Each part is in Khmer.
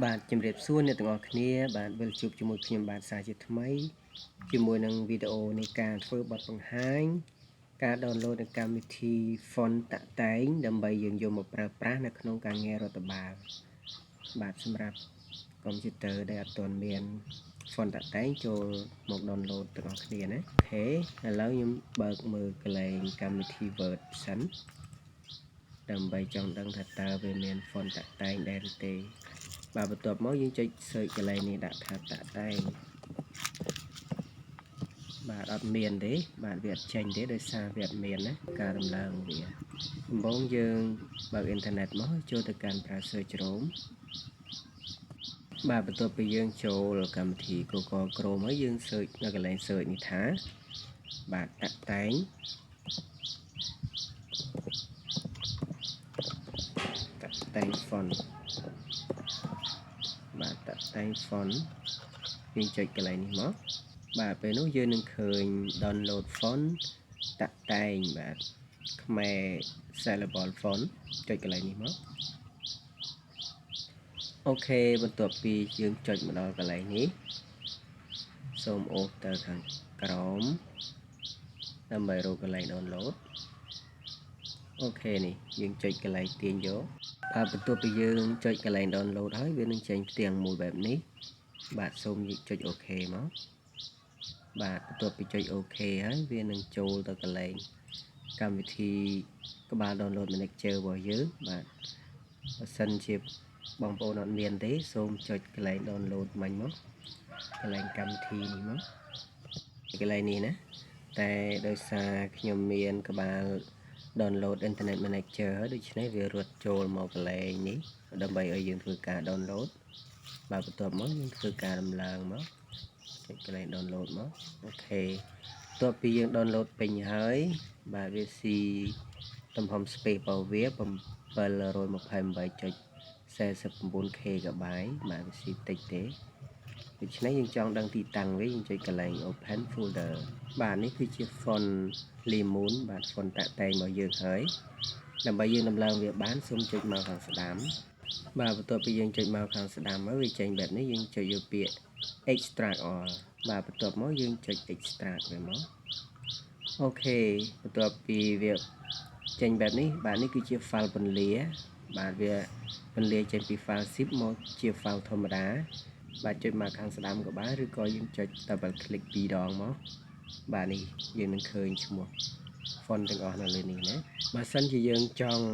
បាទជំរាបសួរអ្នកទាំងអស់គ្នាបាទវិលជួបជាមួយខ្ញុំបាទសាជាថ្មីជាមួយនឹងវីដេអូនៃការធ្វើបទបង្ហាញការដោនឡូតនៅកម្មវិធី font តាក់តែងដើម្បីយើងយកមកប្រើប្រាស់នៅក្នុងការងាររដ្ឋបាលបាទសម្រាប់កុំព្យូទ័រដែលអត់ទាន់មាន font តាក់តែងចូលមកដោនឡូតទាំងអស់គ្នាណាអូខេឥឡូវខ្ញុំបើកមើលកន្លែងកម្មវិធី Word សិនដើម្បីចង់ដឹងថាតើវាមាន font តាក់តែងដែរឬទេបាទបន្ទាប់មកយើងចុច search កន្លែងនេះដាក់ថាតាក់តែងបាទអត់មានទេបាទវាអត់ចេញទេដោយសារវាអត់មានណាការដំឡើងវាដំបូងយើងបើកអ៊ីនធឺណិតមកចូលទៅកាន់ប្រើ search Chrome បាទបន្ទាប់ពីយើងចូលកម្មវិធី Google Chrome ហើយយើង search នៅកន្លែង search នេះថាបាទតាក់តែងfont បាទតាក់តែង font យើងចុចកន្លែងនេះមកបាទពេលនោះយើងនឹងឃើញ download font តាក់តែងបាទខ្មែរ sellable font ចុចកន្លែងនេះមកអូខេបន្ទាប់ពីយើងចុចមកដល់កន្លែងនេះសូមអូសទៅខាងក្រោមដើម្បីរកកន្លែង download អូខេនេះយើងចុចកន្លែងទាញយកបាទបន្ទាប់ពីយើងចុចកន្លែង download ហើយវានឹងចេញផ្ទាំងមួយបែបនេះបាទសូមចុចអូខេមកបាទបន្ទាប់ពីចុចអូខេហើយវានឹងចូលទៅកន្លែងកម្មវិធីក្បាល download manager របស់យើងបាទបើសិនជាបងប្អូនអត់មានទេសូមចុចកន្លែង download មិញមកកន្លែងកម្មវិធីនេះមកកន្លែងនេះណាតែដោយសារខ្ញុំមានក្បាល download internet manager ដូច្នេះវារត់ចូលមកកន្លែងនេះដើម្បីឲ្យយើងធ្វើការ download បាទបន្ទាប់មកយើងធ្វើការដំឡើងមកចុចកន្លែង download មកអូខេបន្ទាប់ពីយើង download ពេញហើយបាទវាស៊ីទំហំ space របស់វា 728.49 KB បាទវាស៊ីតិចទេដូច្នេះយើងចង់ដឹងទីតាំងវាយើងចុចកន្លែង open folder បាទនេះគឺជា font lemon បាទ font តាក់តែងរបស់យើងហើយដើម្បីយើងដំឡើងវាបានសូមចុចមកខាងស្ដាំបាទបន្ទាប់ពីយើងចុចមកខាងស្ដាំហើយវាចេញបែបនេះយើងចុចយកពាក្យ extract all បាទបន្ទាប់មកយើងចុច extract វាមកអូខេបន្ទាប់ពីវាចេញបែបនេះបាទនេះគឺជា file ពន្លាបាទវាពន្លាចេញពី file zip មកជា file ធម្មតាបាទចុចមកខាងស្ដាំក៏បានឬក៏យើងចុច double click 2 ដងមកបាទនេះយើងនឹងឃើញឈ្មោះ font ទាំងអស់នៅលើនេះណាបើសិនជាយើងចង់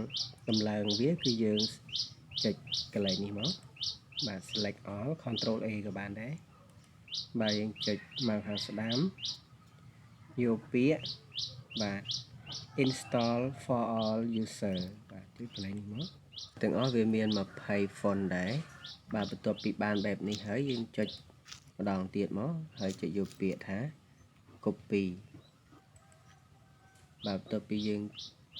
ដំឡើងវាគឺយើងចុចកន្លែងនេះមកបាទ select all control A ក៏បានដែរបាទយើងចុចមកខាងស្ដាំយកពាក្យបាទ install for all user បាទចុចកន្លែងនេះមកទាំងអស់វាមាន20 font ដែរបាទបន្ទាប់ពីបានបែបនេះហើយយើងចុចម្ដងទៀតមកហើយចុចយកពាក្យថា copy បាទបន្ទាប់ពីយើង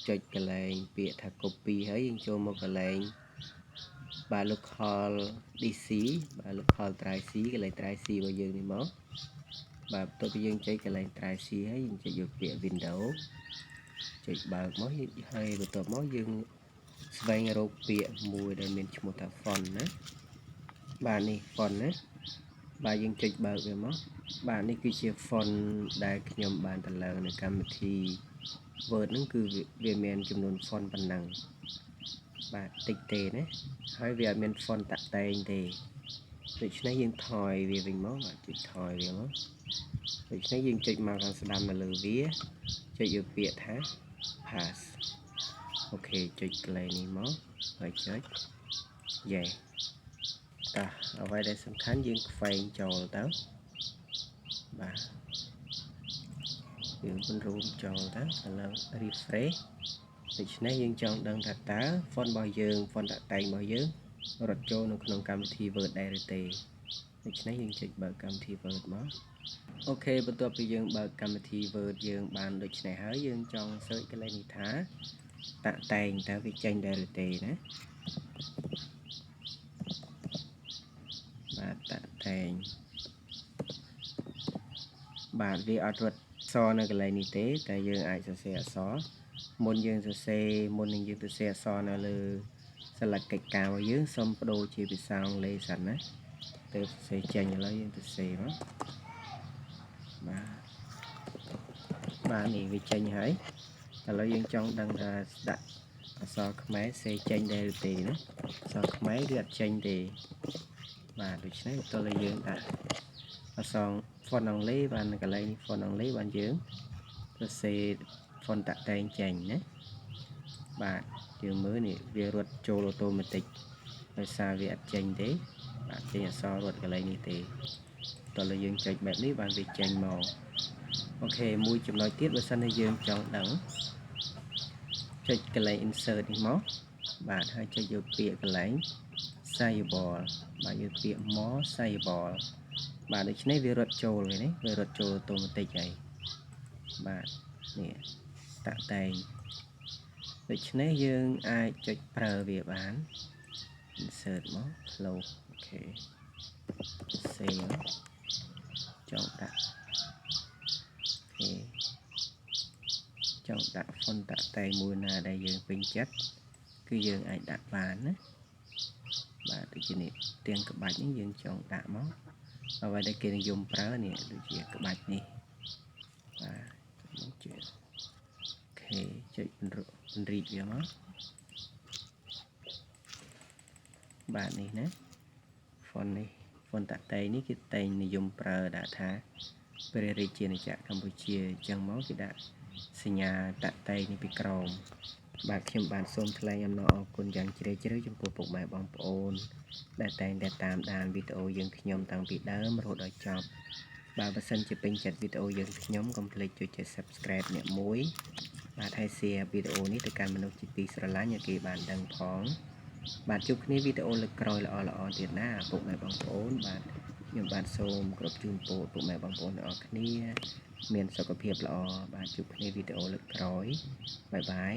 ចុចកន្លែងពាក្យថា copy ហើយយើងចូលមកកន្លែងបាទ local DC បាទ local try C កន្លែង try C របស់យើងនេះមកបាទបន្ទាប់ពីយើងចុចកន្លែង try C ហើយយើងចុចយកពាក្យ window ចុចបើកមកហើយបន្ទាប់មកយើងស្វែងរកពាក្យមួយដែលមានឈ្មោះថា font ណាបាទនេះ font ណាបាទយើងចុចបើកវាមកបាទនេះគឺជា font ដែលខ្ញុំបានតម្លើងនៅកម្មវិធី Word ហ្នឹងគឺវាមានចំនួន font ប៉ុណ្ណឹងបាទតិចទេណាហើយវាអត់មាន font តាក់តែងទេដូច្នេះយើងថយវាវិញមកបាទចុចថយវាមកដូច្នេះយើងចុចមកខាងស្ដាំនៅលើវាចុចយកពាក្យថា pass អូខេចុចកន្លែងនេះមកហើយចុច yes តោះអ្វីដែលសំខាន់យើងខ្វែងចូលទៅបាទយើងពន្រួមចូលទៅឥឡូវ refresh ដូច្នេះយើងចង់ដឹងថាតើ font របស់យើង font តាក់តែងរបស់យើងរត់ចូលនៅក្នុងកម្មវិធី Word ដែរឬទេដូច្នេះយើងចុចបើកកម្មវិធី Word មកអូខេបន្ទាប់ពីយើងបើកកម្មវិធី Word យើងបានដូច្នេះហើយយើងចង់ search កន្លែងនេះថាតាក់តែងតើវាចេញដែរឬទេណាបាទតាក់តែងបាទវាអត់រត់អក្សរនៅកន្លែងនេះទេតែយើងអាចសរសេរអក្សរមុននឹងយើងសរសេរអក្សរនៅលើ select កិច្ចការរបស់យើងសូមបដូរជាភាសាអង់គ្លេសសិនណាទៅសេចេញឥឡូវយើងទៅសេមកបាទនេះវាចេញហើយឥឡូវយើងចង់ដឹងថាដាក់អក្សរខ្មែរសេចេញដែរឬទេណាអក្សរខ្មែរគឺអត់ចេញទេបាទដូច្នេះតើយើងដាក់អក្សរ font អង់គ្លេសបានកន្លែងនេះ font អង់គ្លេសបានយើងទៅសេ font តាក់តែងចេញណាបាទយើងមើលនេះវារត់ចូលអូតូម៉ាទិកដោយសារវាអត់ចេញទេបាទចេញអក្សររត់កន្លែងនេះទេតើយើងចុចបែបនេះបានវាចេញមកអូខេមួយចំណុចទៀតបើសិនជាយើងចង់ដឹងចុចកន្លែង insert នេះមកបាទហើយចុចយកពាក្យកន្លែង sayable បាទយកពាក្យ more sayable បាទដូច្នេះវារត់ចូលវិញនេះវារត់ចូលអូតូម៉ាទិកហើយបាទនេះតាក់តែងដូច្នេះយើងអាចចុចប្រើវាបាន insert មក close អូខេ save ចង់ដាក់អូខេចង់ដាក់ font តាក់តែងមួយណាដែលយើងពេញចិត្តគឺយើងអាចដាក់បានណាបាទដូចជានេះទាំងក្បាច់នេះយើងចង់ដាក់មកអ្វីដែលគេនិយមប្រើនេះដូចជាក្បាច់នេះបាទចុចអូខេចុចពង្រីកវាមកបាទនេះណា font នេះ font តាក់តែងនេះគេតែងនិយមប្រើដាក់ថាព្រះរាជាណាចក្រកម្ពុជាអញ្ចឹងមកគេដាក់សញ្ញាតាក់តែងនេះពីក្រោមបាទខ្ញុំបានសូមថ្លែងអំណរអគុណយ៉ាងជ្រាលជ្រៅចំពោះពុកម៉ែបងប្អូនដែលតែងតែតាមដានវីដេអូយើងខ្ញុំតាំងពីដើមរហូតដល់ចប់បាទបើសិនជាពេញចិត្តវីដេអូយើងខ្ញុំកុំភ្លេចចុច subscribe អ្នកមួយបាទហើយ share វីដេអូនេះទៅកាន់មនុស្សជាទីស្រឡាញ់ឲ្យគេបានដឹងផងបាទជួបគ្នាវីដេអូលើកក្រោយល្អៗទៀតណាពុកម៉ែបងប្អូនបាទខ្ញុំបាទសូមគោរពជូនពរពុកម៉ែបងប្អូនទាំងអស់គ្នាមានសុខភាពល្អបាទជួបគ្នាវីដេអូលើកក្រោយបាយបាយ